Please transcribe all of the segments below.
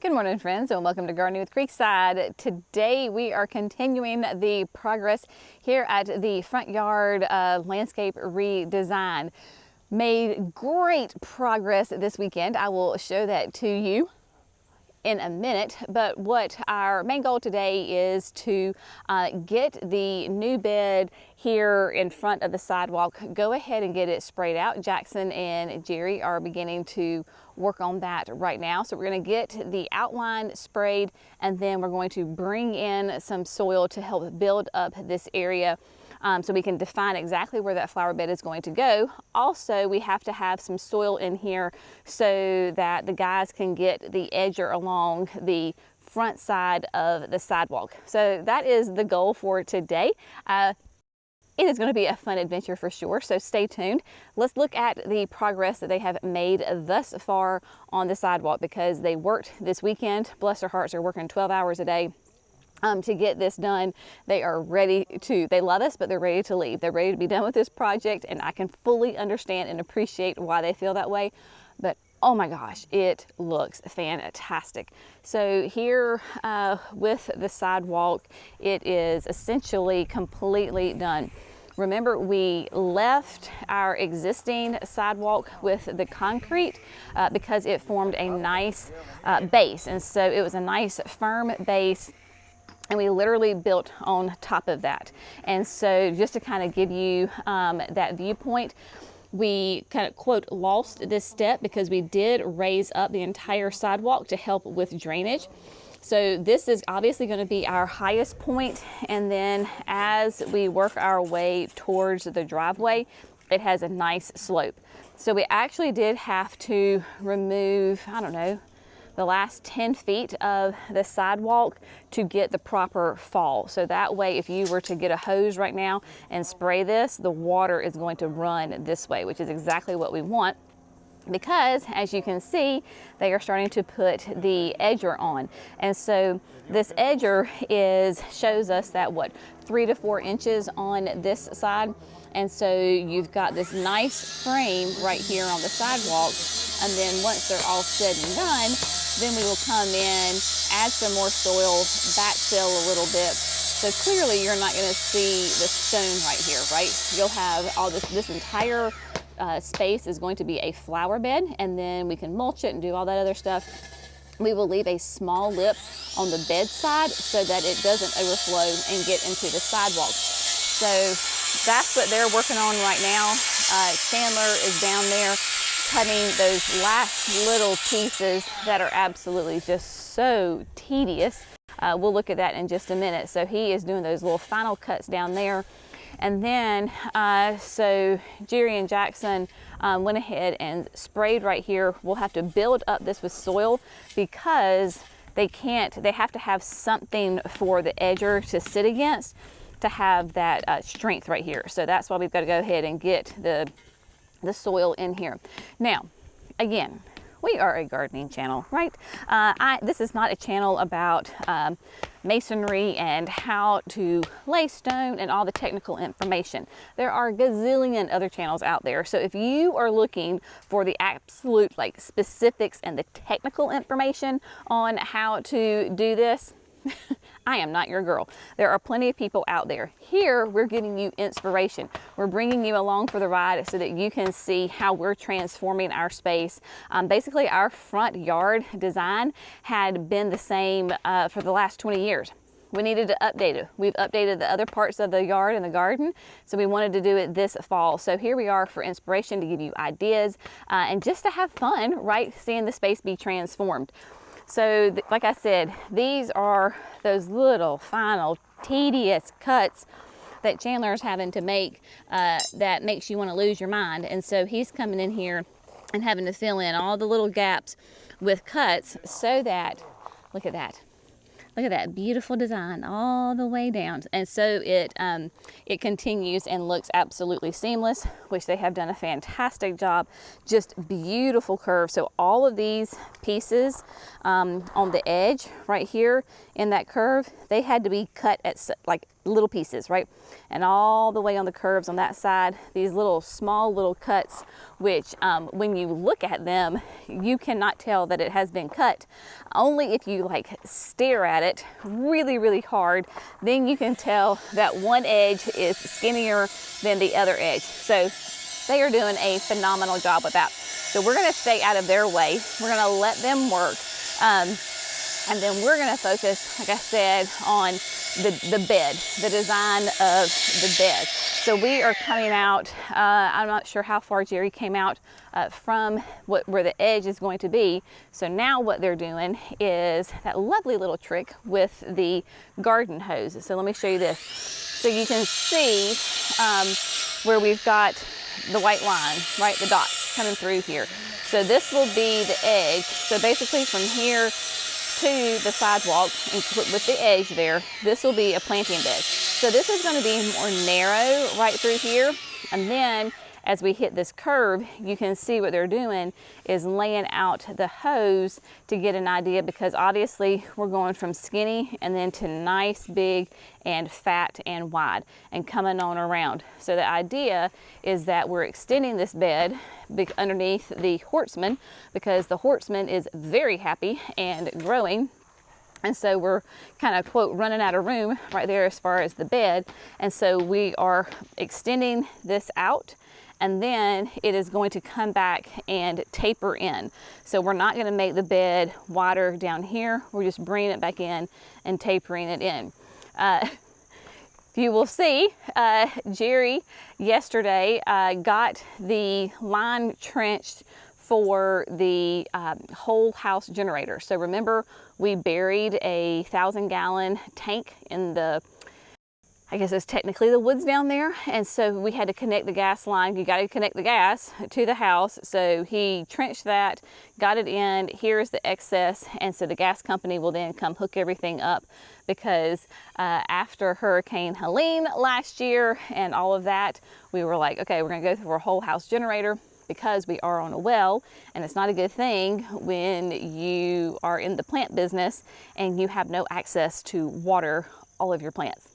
Good morning, friends, and welcome to Gardening with Creekside. Today we are continuing the progress here at the front yard landscape redesign. Made great progress this weekend. I will show that to you in a minute, but what our main goal today is to get the new bed here in front of the sidewalk, go ahead and get it sprayed out. Jackson and Jerry are beginning to work on that right now. So we're going to get the outline sprayed, and then we're going to bring in some soil to help build up this area so we can define exactly where that flower bed is going to go. Also, we have to have some soil in here so that the guys can get the edger along the front side of the sidewalk. So that is the goal for today. It is going to be a fun adventure for sure, so stay tuned. Let's look at the progress that they have made thus far on the sidewalk, because they worked this weekend. Bless their hearts, they're working 12 hours a day to get this done. They are ready to, they love us, but they're ready to leave. They're ready to be done with this project, and I can fully understand and appreciate why they feel that way. But oh my gosh, it looks fantastic. So here with the sidewalk, it is essentially completely done. Remember, we left our existing sidewalk with the concrete because it formed a nice base. And so it was a nice firm base, and we literally built on top of that. And so just to kind of give you that viewpoint, we kind of quote lost this step because we did raise up the entire sidewalk to help with drainage. So this is obviously going to be our highest point, and then as we work our way towards the driveway, it has a nice slope. So we actually did have to remove, I don't know, the last 10 feet of the sidewalk to get the proper fall. So that way, if you were to get a hose right now and spray this, the water is going to run this way, which is exactly what we want, because as you can see, they are starting to put the edger on. And so this edger shows us that 3 to 4 inches on this side. And so you've got this nice frame right here on the sidewalk. And then once they're all said and done, then we will come in, add some more soil, backfill a little bit. So clearly you're not going to see the stone right here, right? You'll have all this entire space is going to be a flower bed, and then we can mulch it and do all that other stuff. We will leave a small lip on the bed side so that it doesn't overflow and get into the sidewalk. So that's what they're working on right now. Chandler is down there cutting those last little pieces that are absolutely just so tedious. We'll look at that in just a minute. So he is doing those little final cuts down there. And then, so Jerry and Jackson went ahead and sprayed right here. We'll have to build up this with soil because they have to have something for the edger to sit against to have that strength right here. So that's why we've got to go ahead and get the soil in here. Now, again, we are a gardening channel, right? This is not a channel about masonry and how to lay stone and all the technical information. There are a gazillion other channels out there. So if you are looking for the absolute specifics and the technical information on how to do this, I am not your girl. There are plenty of people out there. Here, we're giving you inspiration. We're bringing you along for the ride so that you can see how we're transforming our space. Basically, our front yard design had been the same for the last 20 years. We needed to update it. We've updated the other parts of the yard and the garden, so we wanted to do it this fall. So here we are for inspiration, to give you ideas and just to have fun, right? Seeing the space be transformed. So like I said, these are those little final tedious cuts that Chandler's having to make that makes you want to lose your mind. And so he's coming in here and having to fill in all the little gaps with cuts so that, look at that. Look at that beautiful design all the way down. And so it continues and looks absolutely seamless, which they have done a fantastic job. Just beautiful curve. So all of these pieces on the edge right here in that curve, they had to be cut at little pieces, right? And all the way on the curves on that side, these little small little cuts, which when you look at them, you cannot tell that it has been cut. Only if you like stare at it really, really hard, then you can tell that one edge is skinnier than the other edge. So they are doing a phenomenal job with that. So we're gonna stay out of their way. We're gonna let them work. And then we're gonna focus, like I said, on the bed, the design of the bed. So we are coming out, I'm not sure how far Jerry came out from where the edge is going to be. So now what they're doing is that lovely little trick with the garden hose. So let me show you this. So you can see where we've got the white line, right? The dots coming through here. So this will be the edge. So basically from here to the sidewalk and with the edge there, this will be a planting bed. So this is going to be more narrow right through here. And then as we hit this curve, you can see what they're doing is laying out the hose to get an idea, because obviously we're going from skinny and then to nice, big and fat and wide and coming on around. So the idea is that we're extending this bed underneath the Hortsman, because the Hortsman is very happy and growing. And so we're kind of, quote, running out of room right there as far as the bed. And so we are extending this out, and then it is going to come back and taper in. So we're not going to make the bed wider down here. We're just bringing it back in and tapering it in. You will see, Jerry yesterday got the line trenched for the whole house generator. So remember, we buried a 1,000-gallon tank in the, I guess it's technically the woods down there. And so we had to connect the gas line. You got to connect the gas to the house. So he trenched that, got it in. Here's the excess. And so the gas company will then come hook everything up, because after Hurricane Helene last year and all of that, we were like, okay, we're gonna go through our whole house generator, because we are on a well, and it's not a good thing when you are in the plant business and you have no access to water all of your plants.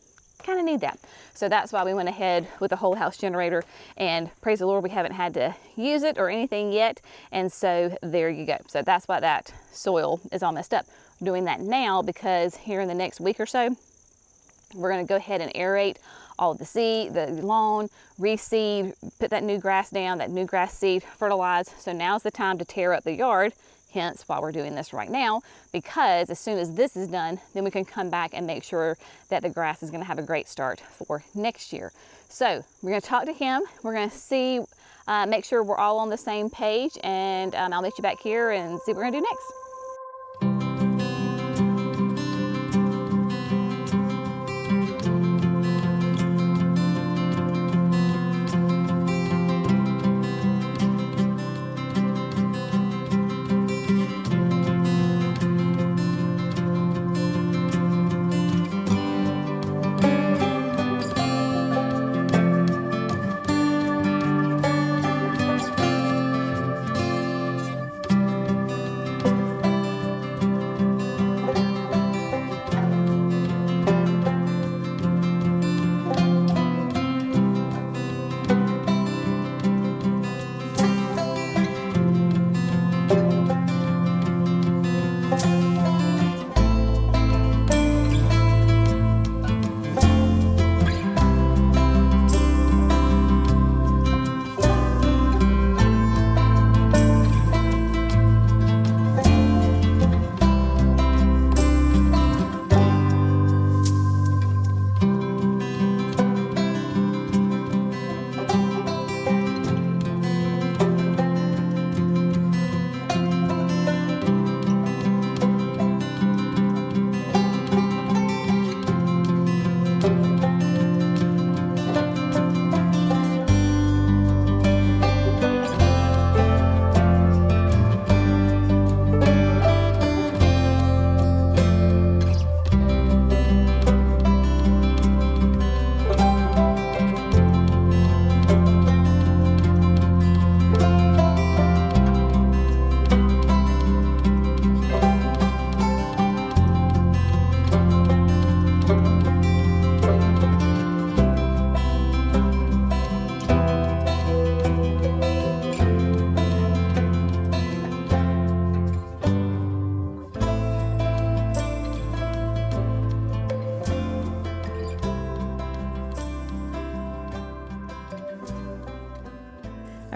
Kind of need that. So that's why we went ahead with the whole house generator, and praise the Lord, we haven't had to use it or anything yet. And so there you go. So that's why that soil is all messed up. We're doing that now because here in the next week or so, we're going to go ahead and aerate all of the seed, the lawn, reseed, put that new grass down, that new grass seed, fertilize. So now's the time to tear up the yard, hence why we're doing this right now, because as soon as this is done, then we can come back and make sure that the grass is going to have a great start for next year. So we're going to talk to him. We're going to see, make sure we're all on the same page, and I'll meet you back here and see what we're going to do next.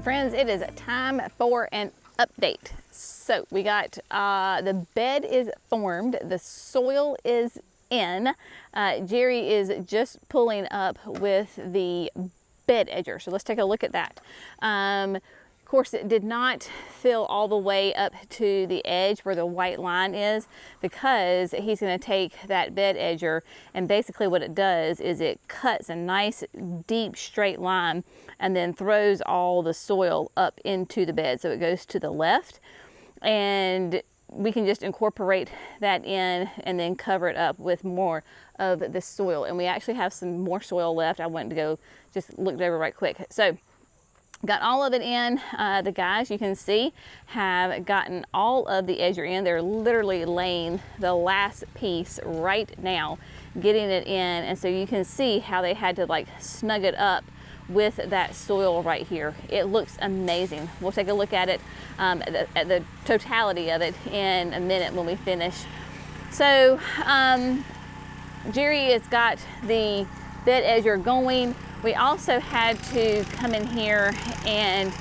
My friends, it is time for an update. So we got the bed is formed, the soil is in. Jerry is just pulling up with the bed edger. So let's take a look at that. Of course, it did not fill all the way up to the edge where the white line is, because he's going to take that bed edger, and basically what it does is it cuts a nice deep straight line and then throws all the soil up into the bed. So it goes to the left, and we can just incorporate that in and then cover it up with more of the soil. And we actually have some more soil left. I went to go just looked over right quick. So got all of it in. The guys, you can see, have gotten all of the edger in. They're literally laying the last piece right now, getting it in. And so you can see how they had to like snug it up with that soil right here. It looks amazing. We'll take a look at it, at the totality of it in a minute when we finish. So Jerry has got the bed edger going. We also had to come in here and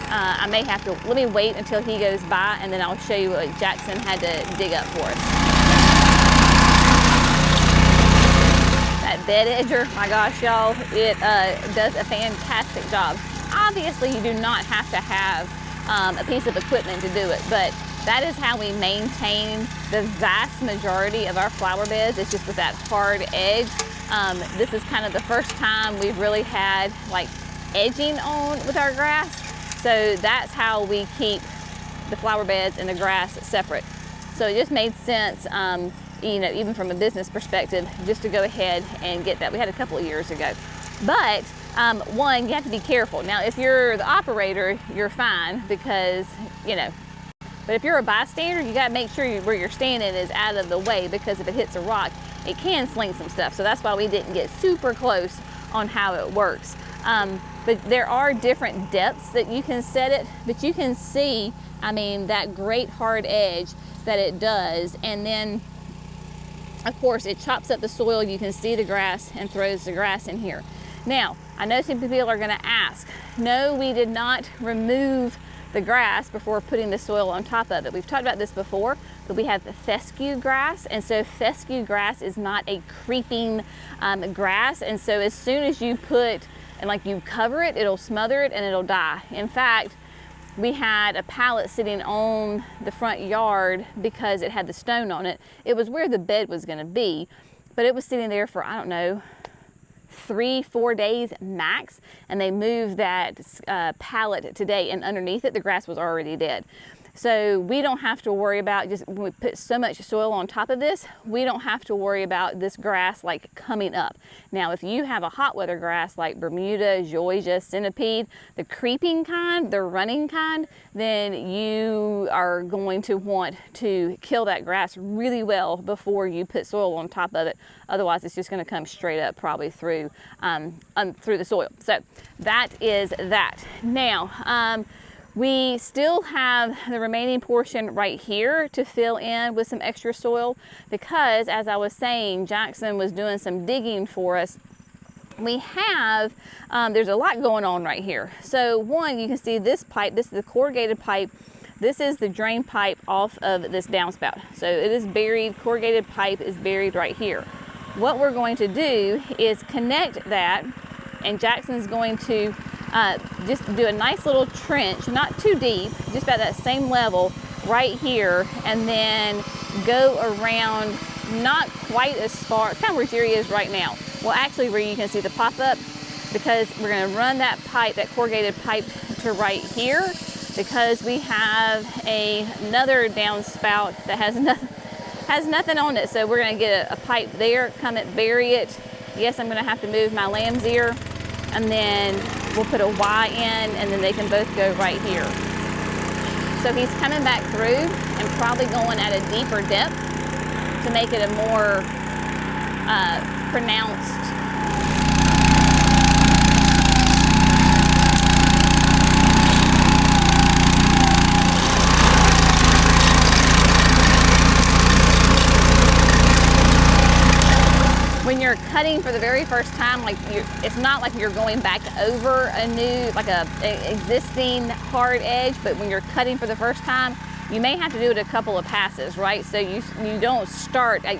I may have to, let me wait until he goes by and then I'll show you what Jackson had to dig up for us. That bed edger, my gosh, y'all, it does a fantastic job. Obviously, you do not have to have a piece of equipment to do it, but that is how we maintain the vast majority of our flower beds. It's just with that hard edge. This is kind of the first time we've really had like edging on with our grass. So that's how we keep the flower beds and the grass separate. So it just made sense, you know, even from a business perspective, just to go ahead and get that. We had a couple of years ago. But one, you have to be careful. Now, if you're the operator, you're fine because, you know, but if you're a bystander, you got to make sure where you're standing is out of the way, because if it hits a rock, it can sling some stuff. So that's why we didn't get super close on how it works. But there are different depths that you can set it, but you can see, I mean, that great hard edge that it does. And then, of course, it chops up the soil. You can see the grass and throws the grass in here. Now, I know some people are going to ask, no, we did not remove the grass before putting the soil on top of it. We've talked about this before, but we have the fescue grass, and so fescue grass is not a creeping grass, and so as soon as you put and like you cover it, it'll smother it and it'll die. In fact, we had a pallet sitting on the front yard because it had the stone on it. It was where the bed was going to be, but it was sitting there for, I don't know, 3-4 days max, and they moved that pallet today, and underneath it the grass was already dead. So we don't have to worry about, just when we put so much soil on top of this, we don't have to worry about this grass like coming up. Now, if you have a hot weather grass like Bermuda, Zoysia, Centipede, the creeping kind, the running kind, then you are going to want to kill that grass really well before you put soil on top of it. Otherwise, it's just going to come straight up probably through the soil. So that is that. Now, we still have the remaining portion right here to fill in with some extra soil, because as I was saying, Jackson was doing some digging for us. We have, there's a lot going on right here. So one, you can see this pipe, this is the corrugated pipe. This is the drain pipe off of this downspout. So it is buried, corrugated pipe is buried right here. What we're going to do is connect that, and Jackson's going to just do a nice little trench, not too deep, just about that same level right here, and then go around, not quite as far, kind of where Jerry is right now. Well, actually where you can see the pop-up, because we're going to run that pipe, that corrugated pipe, to right here, because we have another downspout that has nothing on it. So we're going to get a pipe there, come and bury it. Yes, I'm going to have to move my lamb's ear, and then we'll put a Y in, and then they can both go right here. So he's coming back through and probably going at a deeper depth to make it a more pronounced when you're cutting for the very first time, like it's not like you're going back over a new, like a existing hard edge, but when you're cutting for the first time, you may have to do it a couple of passes, right? So you don't start at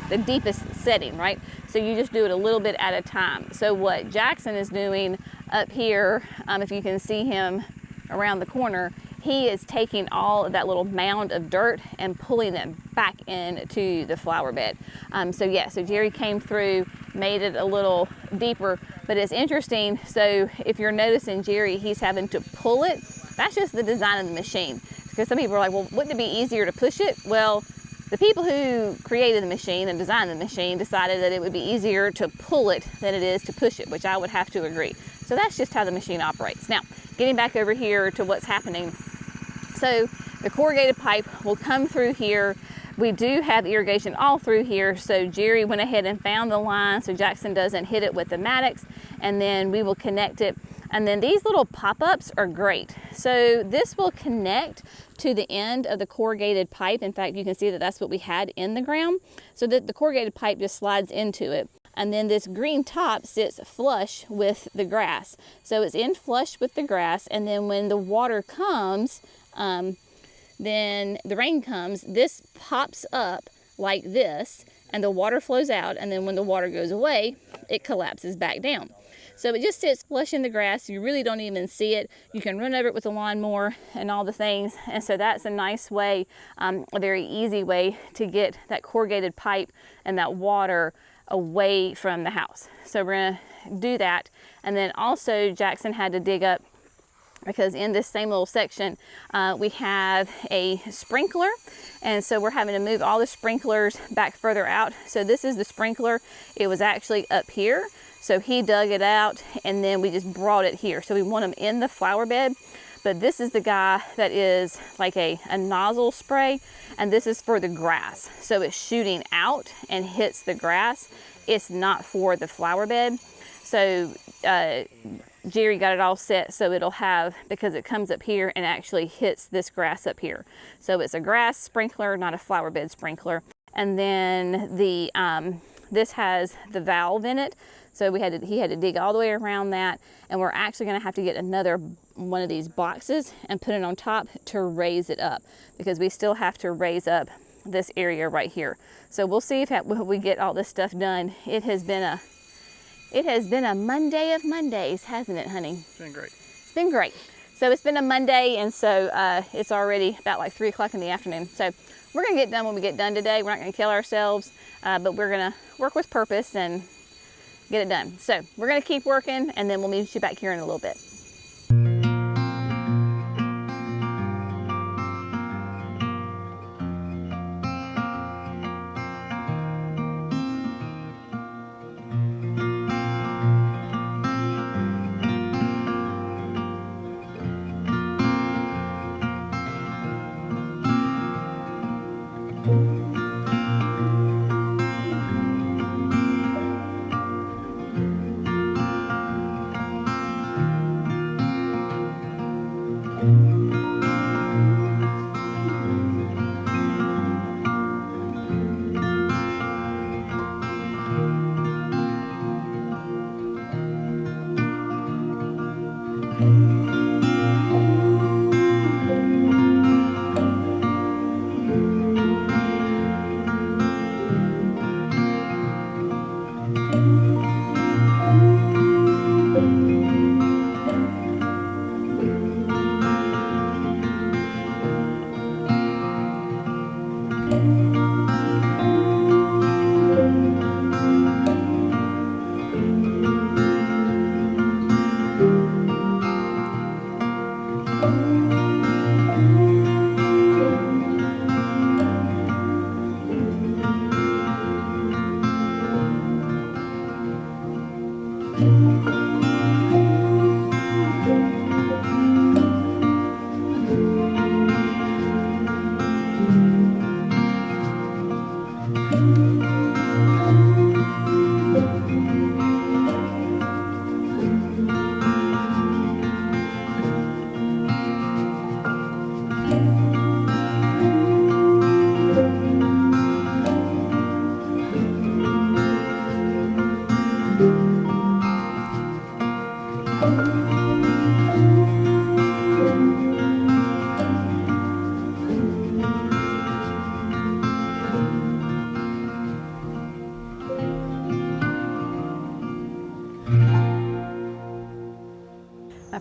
the deepest setting, right? So you just do it a little bit at a time. So what Jackson is doing up here, if you can see him around the corner, he is taking all of that little mound of dirt and pulling it back into the flower bed. So Jerry came through, made it a little deeper, but it's interesting. So if you're noticing Jerry, he's having to pull it. That's just the design of the machine. Because some people are like, well, wouldn't it be easier to push it? Well, the people who created the machine and designed the machine decided that it would be easier to pull it than it is to push it, which I would have to agree. So that's just how the machine operates. Now, getting back over here to what's happening. So the corrugated pipe will come through here. We do have irrigation all through here. So Jerry went ahead and found the line so Jackson doesn't hit it with the Maddox, and then we will connect it. And then these little pop-ups are great. So this will connect to the end of the corrugated pipe. In fact, you can see that that's what we had in the ground. So that the corrugated pipe just slides into it. And then this green top sits flush with the grass. So it's in flush with the grass. And then when the water comes, then the rain comes, this pops up like this, and the water flows out. And then when the water goes away, it collapses back down. So it just sits flush in the grass. You really don't even see it. You can run over it with a lawnmower and all the things. And so that's a nice way, a very easy way to get that corrugated pipe and that water away from the house. So we're gonna do that. And then also Jackson had to dig up, because in this same little section, we have a sprinkler. And so we're having to move all the sprinklers back further out. So this is the sprinkler. It was actually up here. So he dug it out, and then we just brought it here. So we want them in the flower bed, but this is the guy that is like a nozzle spray, and this is for the grass. So it's shooting out and hits the grass. It's not for the flower bed. So Jerry got it all set so it'll have, because it comes up here and actually hits this grass up here. So it's a grass sprinkler, not a flower bed sprinkler. And then the this has the valve in it. So he had to dig all the way around that, and we're actually going to have to get another one of these boxes and put it on top to raise it up, because we still have to raise up this area right here. So we'll see if we get all this stuff done. It has been a Monday of Mondays, hasn't it, honey? It's been great. It's been great. So it's been a Monday, and so it's already about like 3 o'clock in the afternoon. So we're going to get done when we get done today. We're not going to kill ourselves, but we're going to work with purpose and get it done. So we're going to keep working, and then we'll meet you back here in a little bit.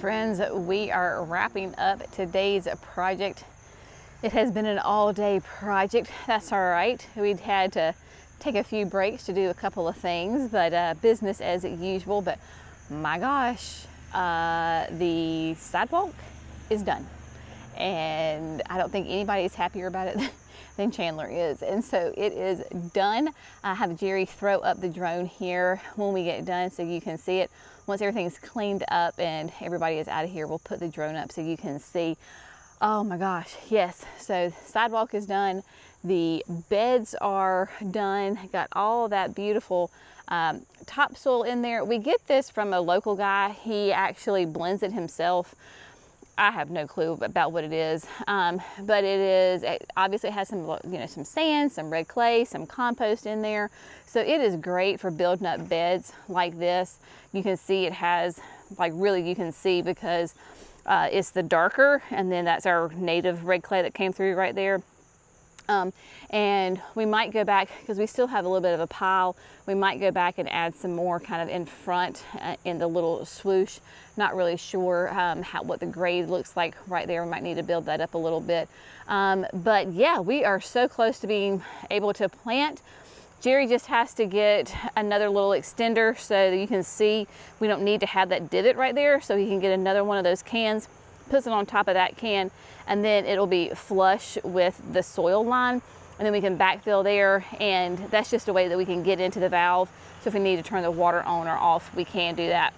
friends, we are wrapping up today's project. It has been an all-day project. That's all right. We'd had to take a few breaks to do a couple of things, but business as usual. But my gosh, the sidewalk is done. And I don't think anybody's happier about it than Chandler is. And so it is done. I have Jerry throw up the drone here when we get done so you can see it. Once everything's cleaned up and everybody is out of here, we'll put the drone up so you can see. Oh my gosh, yes. So sidewalk is done. The beds are done. Got all of that beautiful topsoil in there. We get this from a local guy. He actually blends it himself. I have no clue about what it is, but it obviously has some, some sand, some red clay, some compost in there. So it is great for building up beds like this. You can see it has, you can see because it's the darker, and then that's our native red clay that came through right there. And we might go back, because we still have a little bit of a pile, we might go back and add some more kind of in front in the little swoosh. Not really sure what the grade looks like right there. We might need to build that up a little bit. But yeah, we are so close to being able to plant. Jerry just has to get another little extender so that you can see we don't need to have that divot right there, so he can get another one of those cans, puts it on top of that can, and then it'll be flush with the soil line, and then we can backfill there, and that's just a way that we can get into the valve. So if we need to turn the water on or off, we can do that.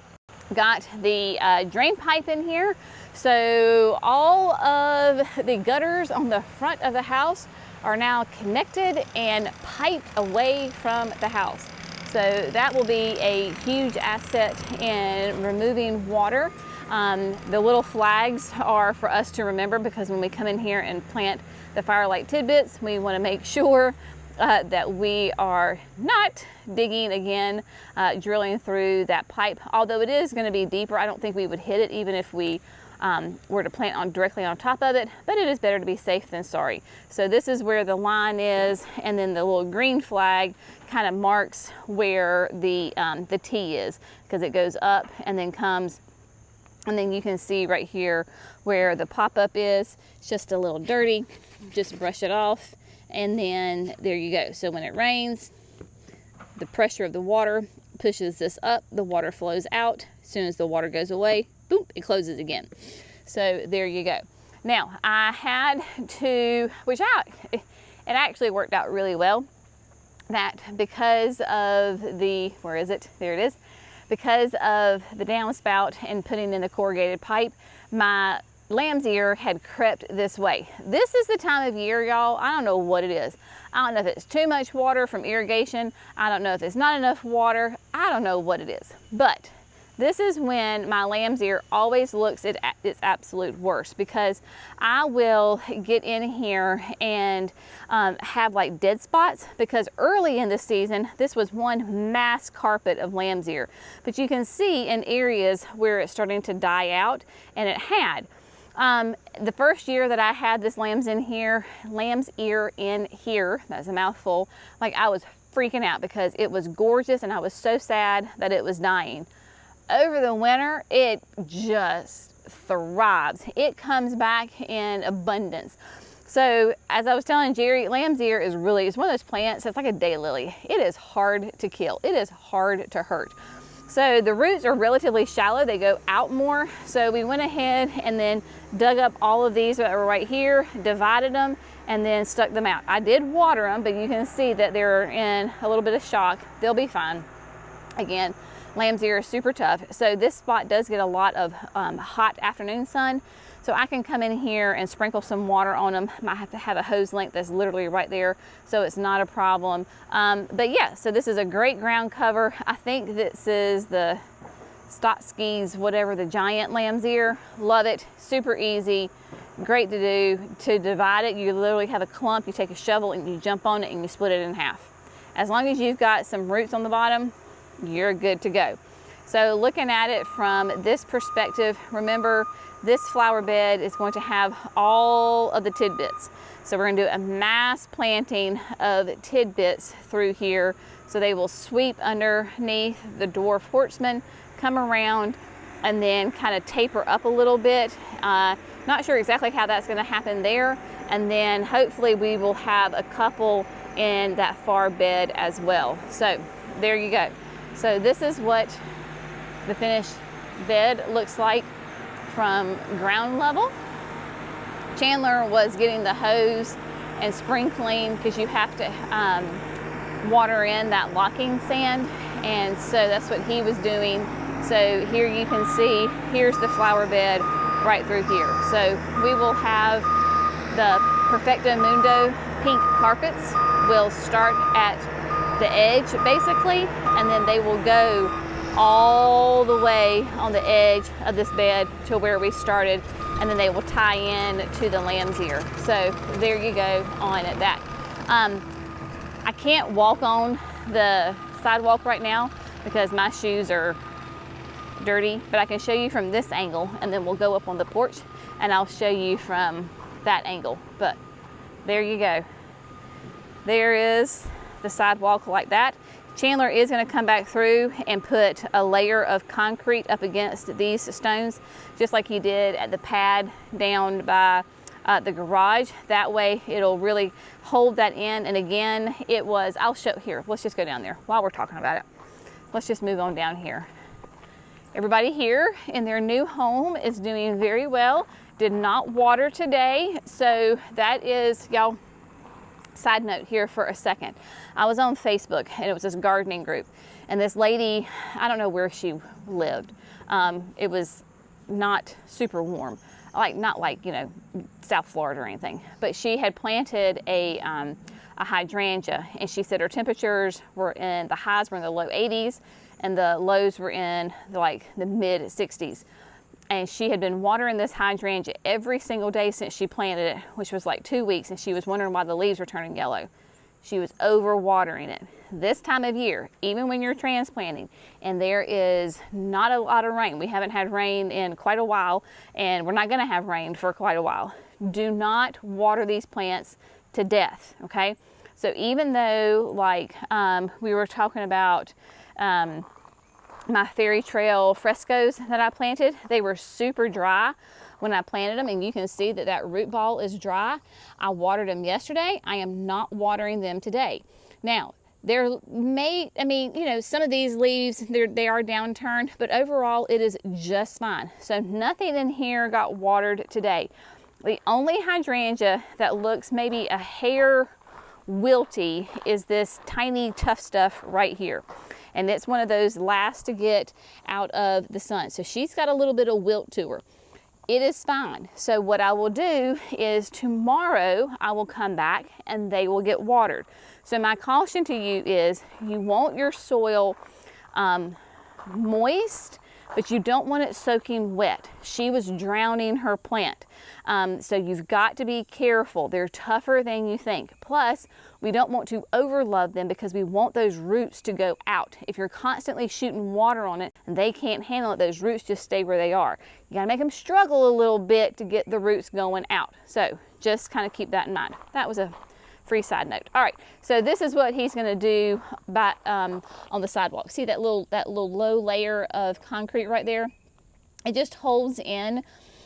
Got the drain pipe in here, so all of the gutters on the front of the house are now connected and piped away from the house. So that will be a huge asset in removing water. The little flags are for us to remember, because when we come in here and plant the Firelight tidbits, we want to make sure that we are not digging again, drilling through that pipe. Although it is going to be deeper, I don't think we would hit it even if we were to plant directly on top of it, but it is better to be safe than sorry. So this is where the line is, and then the little green flag kind of marks where the T is, because it goes up and then comes. And then you can see right here where the pop-up is. It's just a little dirty. Just brush it off, and then there you go. So when it rains, the pressure of the water pushes this up, the water flows out. As soon as the water goes away, boom, it closes again. So there you go. Now I had to, it actually worked out really well, that because of the, where is it? There it is. Because of the downspout and putting in the corrugated pipe, my lamb's ear had crept this way. This is the time of year, y'all. I don't know what it is. I don't know if it's too much water from irrigation. I don't know if it's not enough water. I don't know what it is. But this is when my lamb's ear always looks at its absolute worst, because I will get in here and have like dead spots, because early in the season, this was one mass carpet of lamb's ear. But you can see in areas where it's starting to die out, and it had. The first year that I had this lamb's ear in here, that's a mouthful, I was freaking out because it was gorgeous and I was so sad that it was dying. Over the winter, it just thrives. It comes back in abundance. So as I was telling Jerry, lamb's ear is it's one of those plants, it's like a daylily. It is hard to kill. It is hard to hurt. So the roots are relatively shallow. They go out more. So we went ahead and then dug up all of these that were right here, divided them, and then stuck them out. I did water them, but you can see that they're in a little bit of shock. They'll be fine. Again, lamb's ear is super tough. So this spot does get a lot of hot afternoon sun. So I can come in here and sprinkle some water on them. Might have to have a hose length that's literally right there, so it's not a problem. But yeah, so this is a great ground cover. I think this is the Stotsky's, whatever, the giant lamb's ear. Love it, super easy, great to do. To divide it, you literally have a clump, you take a shovel and you jump on it and you split it in half. As long as you've got some roots on the bottom, you're good to go. So looking at it from this perspective, remember this flower bed is going to have all of the tidbits. So we're gonna do a mass planting of tidbits through here. So they will sweep underneath the dwarf horseman, come around, and then kind of taper up a little bit. Not sure exactly how that's going to happen there. And then hopefully we will have a couple in that far bed as well. So there you go. So this is what the finished bed looks like from ground level. Chandler was getting the hose and sprinkling because you have to water in that locking sand, and so that's what he was doing. So here you can see, here's the flower bed right through here. So we will have the Perfecto Mundo pink carpets will start at the edge basically, and then they will go all the way on the edge of this bed to where we started, and then they will tie in to the lamb's ear. So there you go on that. I can't walk on the sidewalk right now because my shoes are dirty, but I can show you from this angle, and then we'll go up on the porch and I'll show you from that angle. But there you go. There is the sidewalk like that. Chandler is going to come back through and put a layer of concrete up against these stones, just like he did at the pad down by the garage. That way it'll really hold that in. And again, it was, I'll show here, let's just go down there while we're talking about it. Let's just move on down here. Everybody here in their new home is doing very well. Did not water today, so that is, y'all, side note here for a second. I was on Facebook and it was this gardening group, and this lady, I don't know where she lived. It was not super warm, not like, you know, South Florida or anything, but she had planted a hydrangea, and she said her temperatures were in, the highs were in the low 80s and the lows were in like the mid 60s. And she had been watering this hydrangea every single day since she planted it, which was like 2 weeks, and she was wondering why the leaves were turning yellow. She was over watering it. This time of year, even when you're transplanting and there is not a lot of rain, we haven't had rain in quite a while, and we're not gonna have rain for quite a while, do not water these plants to death, okay? So even though, like we were talking about my fairy trail frescoes that I planted, they were super dry when I planted them, and you can see that that root ball is dry. I watered them yesterday. I am not watering them today. Now, there may, I mean, you know, some of these leaves, they are downturned, but overall it is just fine. So nothing in here got watered today. The only hydrangea that looks maybe a hair wilty is this tiny tough stuff right here. And it's one of those last to get out of the sun. So she's got a little bit of wilt to her. It is fine. So what I will do is tomorrow I will come back and they will get watered. So my caution to you is you want your soil moist, but you don't want it soaking wet. She was drowning her plant. So you've got to be careful. They're tougher than you think. Plus, we don't want to overlove them because we want those roots to go out. If you're constantly shooting water on it and they can't handle it, those roots just stay where they are. You gotta make them struggle a little bit to get the roots going out. So just kind of keep that in mind. That was a free side note. All right, so this is what he's gonna do by, on the sidewalk. See that little low layer of concrete right there? It just holds in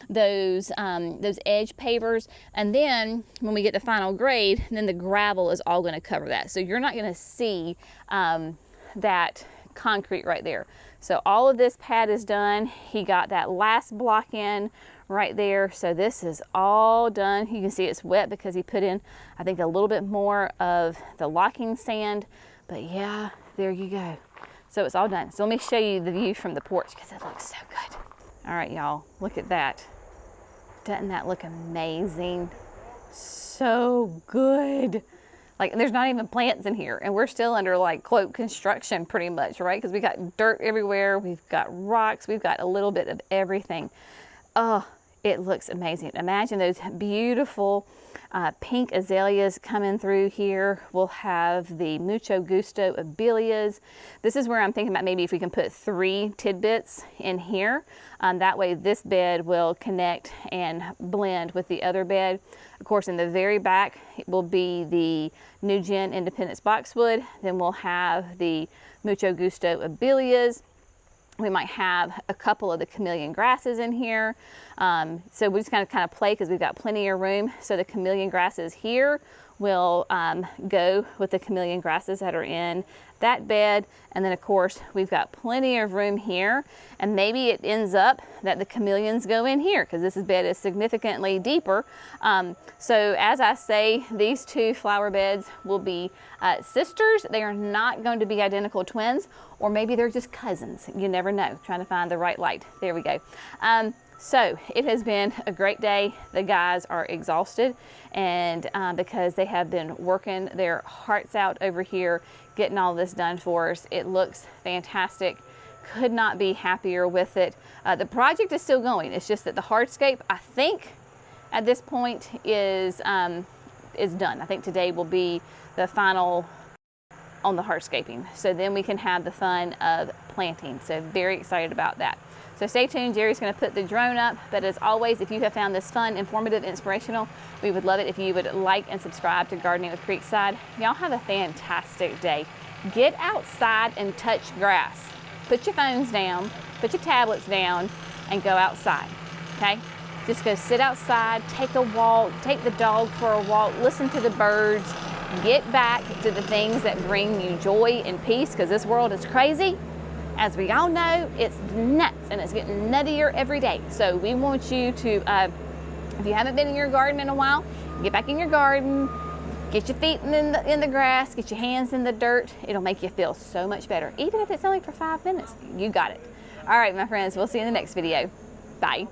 those edge pavers, and then when we get to final grade, then the gravel is all going to cover that. So you're not going to see that concrete right there. So all of this pad is done. He got that last block in right there. So this is all done. You can see it's wet because he put in, I think, a little bit more of the locking sand. But yeah, there you go. So it's all done. So let me show you the view from the porch because it looks so good. All right, y'all, look at that. Doesn't that look amazing? So good. Like, there's not even plants in here, and we're still under, like, quote, construction pretty much, right? Because we got dirt everywhere, we've got rocks, we've got a little bit of everything. Oh, it looks amazing. Imagine those beautiful pink azaleas coming through here. We'll have the Mucho Gusto abelias. This is where I'm thinking about maybe if we can put 3 tidbits in here. That way this bed will connect and blend with the other bed. Of course, in the very back it will be the New Gen Independence boxwood. Then we'll have the Mucho Gusto abelias. We might have a couple of the chameleon grasses in here. So we just kind of play because we've got plenty of room. So the chameleon grasses here will go with the chameleon grasses that are in that bed. And then of course we've got plenty of room here, and maybe it ends up that the chameleons go in here because this bed is significantly deeper. So as I say, these two flower beds will be sisters. They are not going to be identical twins, or maybe they're just cousins. You never know. Trying to find the right light. There we go. So it has been a great day. The guys are exhausted, and because they have been working their hearts out over here, getting all this done for us. It looks fantastic. Could not be happier with it. The project is still going. It's just that the hardscape, I think, at this point is done. I think today will be the final on the hardscaping. So then we can have the fun of planting. So very excited about that. So stay tuned. Jerry's going to put the drone up. But as always, if you have found this fun, informative, inspirational, we would love it if you would like and subscribe to Gardening with Creekside. Y'all have a fantastic day. Get outside and touch grass. Put your phones down, put your tablets down, and go outside, okay? Just go sit outside, take a walk, take the dog for a walk, listen to the birds, get back to the things that bring you joy and peace, because this world is crazy. As we all know, it's nuts, and it's getting nuttier every day. So we want you to, if you haven't been in your garden in a while, get back in your garden, get your feet in the grass, get your hands in the dirt. It'll make you feel so much better, even if it's only for 5 minutes. You got it. All right, my friends, we'll see you in the next video. Bye.